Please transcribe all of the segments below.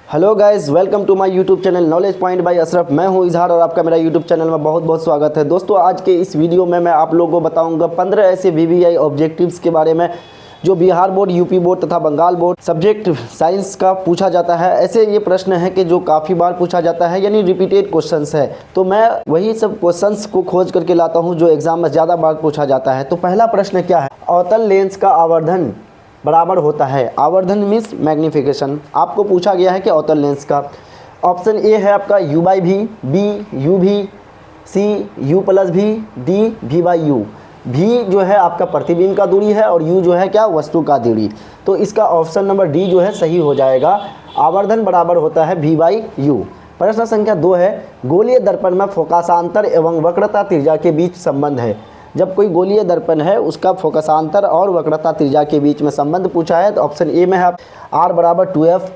Hello guys, welcome to my YouTube channel knowledge point by Ashraf. मैं हूं इजहार और आपका मेरा यूट्यूब चैनल में बहुत बहुत स्वागत है। दोस्तों, आज के इस वीडियो में मैं आप लोगों को बताऊंगा 15 ऐसे वीवीआई ऑब्जेक्टिव्स के बारे में जो बिहार बोर्ड, यूपी बोर्ड तथा बंगाल बोर्ड सब्जेक्ट साइंस का पूछा जाता है। ऐसे ये प्रश्न है कि जो काफ़ी बार पूछा जाता है, यानी रिपीटेड क्वेश्चंस है। तो मैं वही सब क्वेश्चंस को खोज करके लाता हूँ जो एग्जाम में ज़्यादा बार पूछा जाता है। तो पहला प्रश्न क्या है? अवतल लेंस का आवर्धन बराबर होता है। आवर्धन मीन्स मैग्निफिकेशन। आपको पूछा गया है कि अवतल लेंस का ऑप्शन ए है आपका u/v, बी u/v, सी u+v, डी v/u। v जो है आपका प्रतिबिंब का दूरी है और u जो है क्या, वस्तु का दूरी। तो इसका ऑप्शन नंबर डी जो है सही हो जाएगा। आवर्धन बराबर होता है v/u। प्रश्न संख्या 2 है, गोलीय दर्पण में फोकसांतर एवं वक्रता त्रिज्या के बीच संबंध है। जब कोई गोलीय दर्पण है उसका फोकसांतर और वक्रता त्रिज्या के बीच में संबंध पूछा है तो ऑप्शन ए में है r = 2f,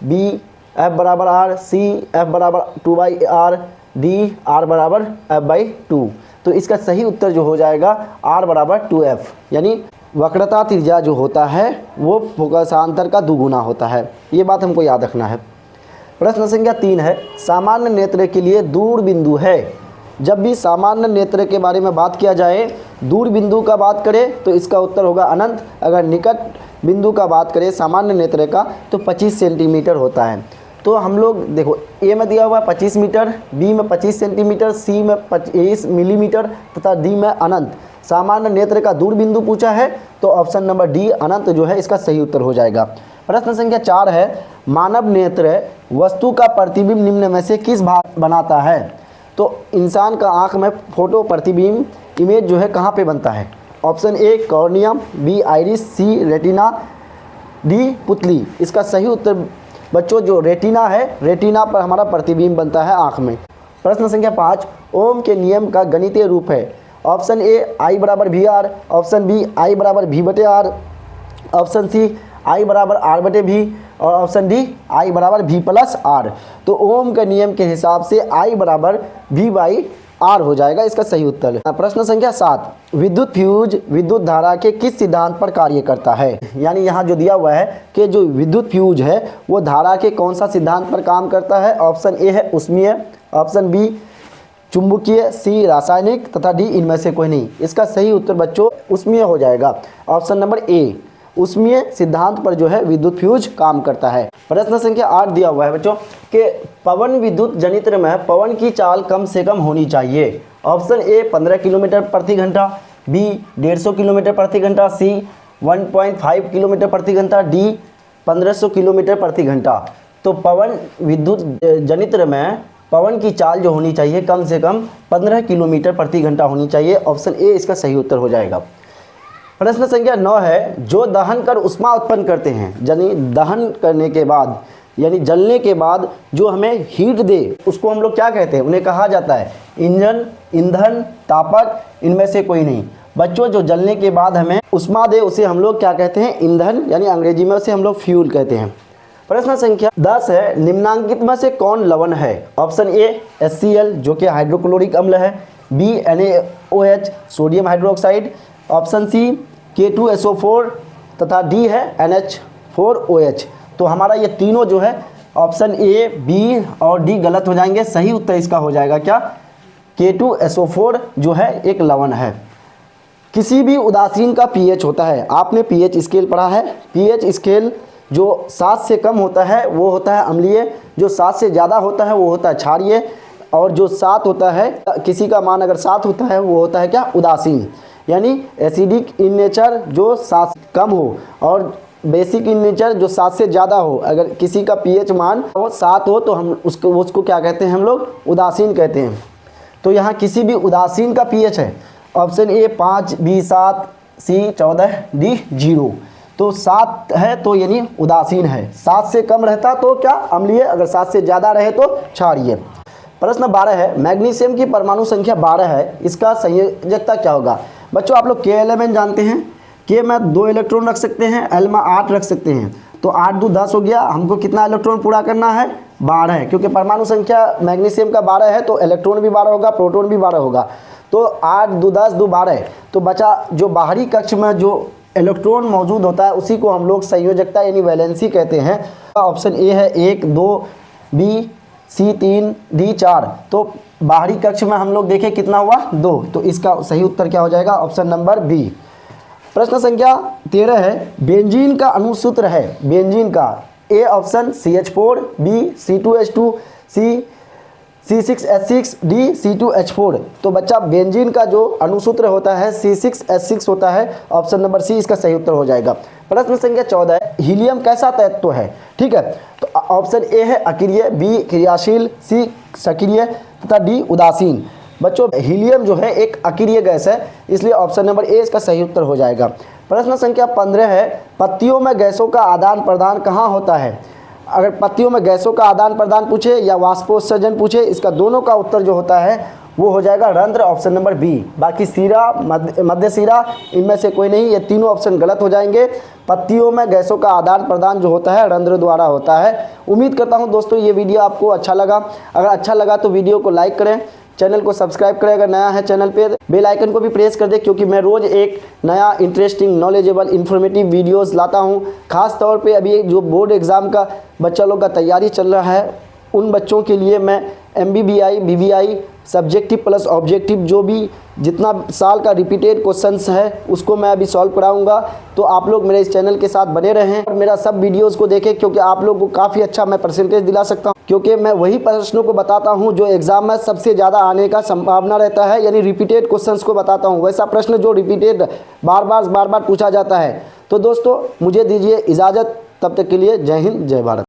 B f = r, C f = 2/r, D r = f/2। तो इसका सही उत्तर जो हो जाएगा r = 2f, यानी वक्रता त्रिज्या जो होता है वो फोकसांतर का दुगुना होता है। ये बात हमको याद रखना है। प्रश्न संख्या 3 है, सामान्य नेत्र के लिए दूर बिंदु है। जब भी सामान्य नेत्र के बारे में बात किया जाए, दूर बिंदु का बात करें तो इसका उत्तर होगा अनंत। अगर निकट बिंदु का बात करें सामान्य नेत्र का तो 25 सेंटीमीटर होता है। तो हम लोग देखो, ए में दिया हुआ 25 मीटर, बी में 25 सेंटीमीटर, सी में 25 मिलीमीटर तथा डी में अनंत। सामान्य नेत्र का दूर बिंदु पूछा है तो ऑप्शन नंबर डी अनंत जो है इसका सही उत्तर हो जाएगा। प्रश्न संख्या 4 है, मानव नेत्र वस्तु का प्रतिबिंब निम्न में से किस भाग बनाता है? तो इंसान का आँख में फोटो प्रतिबिंब इमेज जो है कहाँ पे बनता है? ऑप्शन ए कॉर्नियम, B iris, C retina, D पुतली। इसका सही उत्तर बच्चों जो रेटिना है, रेटिना पर हमारा प्रतिबिंब बनता है आँख में। प्रश्न संख्या 5, ओम के नियम का गणितीय रूप है। Option A I = VR, option B I = V/R, option C I = R/V और ऑप्शन डी I = V+R। तो ओम के नियम के हिसाब से I = V/R हो जाएगा इसका सही उत्तर। प्रश्न संख्या 7, विद्युत फ्यूज विद्युत धारा के किस सिद्धांत पर कार्य करता है? यानी यहाँ जो दिया हुआ है कि जो विद्युत फ्यूज है वो धारा के कौन सा सिद्धांत पर काम करता है? ऑप्शन ए है उष्मीय, ऑप्शन बी चुंबकीय, सी रासायनिक तथा डी इनमें से कोई नहीं। इसका सही उत्तर बच्चों उष्मीय हो जाएगा। ऑप्शन नंबर ए, उष्मीय सिद्धांत पर जो है विद्युत फ्यूज काम करता है। प्रश्न संख्या 8 दिया हुआ है बच्चों कि पवन विद्युत जनित्र में पवन की चाल कम से कम होनी चाहिए। ऑप्शन ए 15 किलोमीटर प्रति घंटा, बी 150 किलोमीटर प्रति घंटा, सी 1.5 किलोमीटर प्रति घंटा, डी 1500 किलोमीटर प्रति घंटा। तो पवन विद्युत जनित्र में पवन की चाल जो होनी चाहिए कम से कम 15 किलोमीटर प्रति घंटा होनी चाहिए। ऑप्शन ए इसका सही उत्तर हो जाएगा। प्रश्न संख्या 9 है, जो दहन कर उष्मा उत्पन्न करते हैं, यानी दहन करने के बाद यानी जलने के बाद जो हमें हीट दे उसको हम लोग क्या कहते हैं? उन्हें कहा जाता है इंजन, ईंधन, तापक, इनमें से कोई नहीं। बच्चों जो जलने के बाद हमें उष्मा दे उसे हम लोग क्या कहते हैं? ईंधन, यानी अंग्रेजी में उसे हम लोग फ्यूल कहते हैं। प्रश्न संख्या 10 है, निम्नांकित में से कौन लवण है? ऑप्शन ए HCl जो कि हाइड्रोक्लोरिक अम्ल है, B NaOH sodium hydroxide, option C K2SO4 तथा डी है NH4OH। तो हमारा ये तीनों जो है ऑप्शन ए, बी और डी गलत हो जाएंगे। सही उत्तर इसका हो जाएगा क्या? K2SO4 जो है एक लवण है। किसी भी उदासीन का pH होता है। आपने pH स्केल पढ़ा है। pH स्केल जो 7 से कम होता है वो होता है अम्लीय, जो 7 से ज़्यादा होता है वो होता है क्षारीय, और जो 7 होता है, किसी का मान अगर 7 होता है वो होता है क्या? उदासीन। यानी एसिडिक इन नेचर जो 7 कम हो और बेसिक इन नेचर जो 7 से ज़्यादा हो। अगर किसी का pH मान वो 7 हो तो हम उसको क्या कहते हैं? हम लोग उदासीन कहते हैं। तो यहाँ किसी भी उदासीन का pH है। Option A 5, B 7, C 14, D 0। तो 7 है तो यानी उदासीन है। 7 से कम रहता तो क्या? अम्लीय। अगर 7 से ज़्यादा रहे तो क्षारीय। प्रश्न 12 है, मैग्नीशियम की परमाणु संख्या 12 है, इसका संयोजकता क्या होगा? बच्चों आप लोग के एलिमेंट जानते हैं। के में 2 इलेक्ट्रॉन रख सकते हैं, एल में 8 रख सकते हैं। तो 8 2 10 हो गया। हमको कितना इलेक्ट्रॉन पूरा करना है? 12 है, क्योंकि परमाणु संख्या मैग्नीशियम का 12 है तो इलेक्ट्रॉन भी 12 होगा, प्रोटॉन भी 12 होगा। तो 8 2 10 2 12। तो बचा जो बाहरी कक्ष में जो इलेक्ट्रॉन मौजूद होता है उसी को हम लोग संयोजकता यानी वैलेंसी कहते हैं। ऑप्शन ए है 1, 2, बी, सी 3, डी 4। तो बाहरी कक्ष में हम लोग देखें कितना हुआ 2, तो इसका सही उत्तर क्या हो जाएगा? Option number B. प्रश्न संख्या 13 है, बेंजीन का अणुसूत्र है, बेंजीन का A option CH4, B C2H2, C C6H6, D C2H4। तो बच्चा बेंजीन का जो अणुसूत्र होता है C6H6 होता है, ऑप्शन नंबर सी इसका सही उत्तर हो जाएगा। प्रश्न संख्या 14 है, हीलियम कैसा तत्व है? ठीक है, तो ऑप्शन ए है अक्रिय, बी क्रियाशील, सी सक्रिय तथा डी उदासीन। बच्चों हीलियम जो है एक अक्रिय गैस है, इसलिए ऑप्शन नंबर ए इसका सही उत्तर हो जाएगा। प्रश्न संख्या 15 है, पत्तियों में गैसों का आदान प्रदान कहाँ होता है? अगर पत्तियों में गैसों का आदान प्रदान पूछे या वाष्पोत्सर्जन पूछे, इसका दोनों का उत्तर जो होता है वो हो जाएगा रंध्र, ऑप्शन नंबर बी। बाकी सीरा, मध्य सीरा, इनमें से कोई नहीं, ये तीनों ऑप्शन गलत हो जाएंगे। पत्तियों में गैसों का आदान प्रदान जो होता है रंध्र द्वारा होता है। उम्मीद करता हूँ दोस्तों ये वीडियो आपको अच्छा लगा। अगर अच्छा लगा तो वीडियो को लाइक करें, चैनल को सब्सक्राइब करें, अगर नया है चैनल पे बेल आइकन को भी प्रेस कर दें, क्योंकि मैं रोज़ एक नया इंटरेस्टिंग नॉलेजेबल इन्फॉर्मेटिव वीडियोस लाता हूं। खास तौर पे अभी जो बोर्ड एग्ज़ाम का बच्चा लोग का तैयारी चल रहा है, उन बच्चों के लिए मैं MBBI, BBI subjective plus objective जो भी जितना साल का रिपीटेड क्वेश्चंस है उसको मैं अभी सॉल्व कराऊंगा। तो आप लोग मेरे इस चैनल के साथ बने रहें और मेरा सब वीडियोस को देखें, क्योंकि आप लोग को काफ़ी अच्छा मैं परसेंटेज दिला सकता हूं, क्योंकि मैं वही प्रश्नों को बताता हूं जो एग्ज़ाम में सबसे ज़्यादा आने का संभावना रहता है, यानी रिपीटेड क्वेश्चंस को बताता हूँ, वैसा प्रश्न जो रिपीटेड बार बार पूछा जाता है। तो दोस्तों मुझे दीजिए इजाज़त, तब तक के लिए जय हिंद, जय भारत।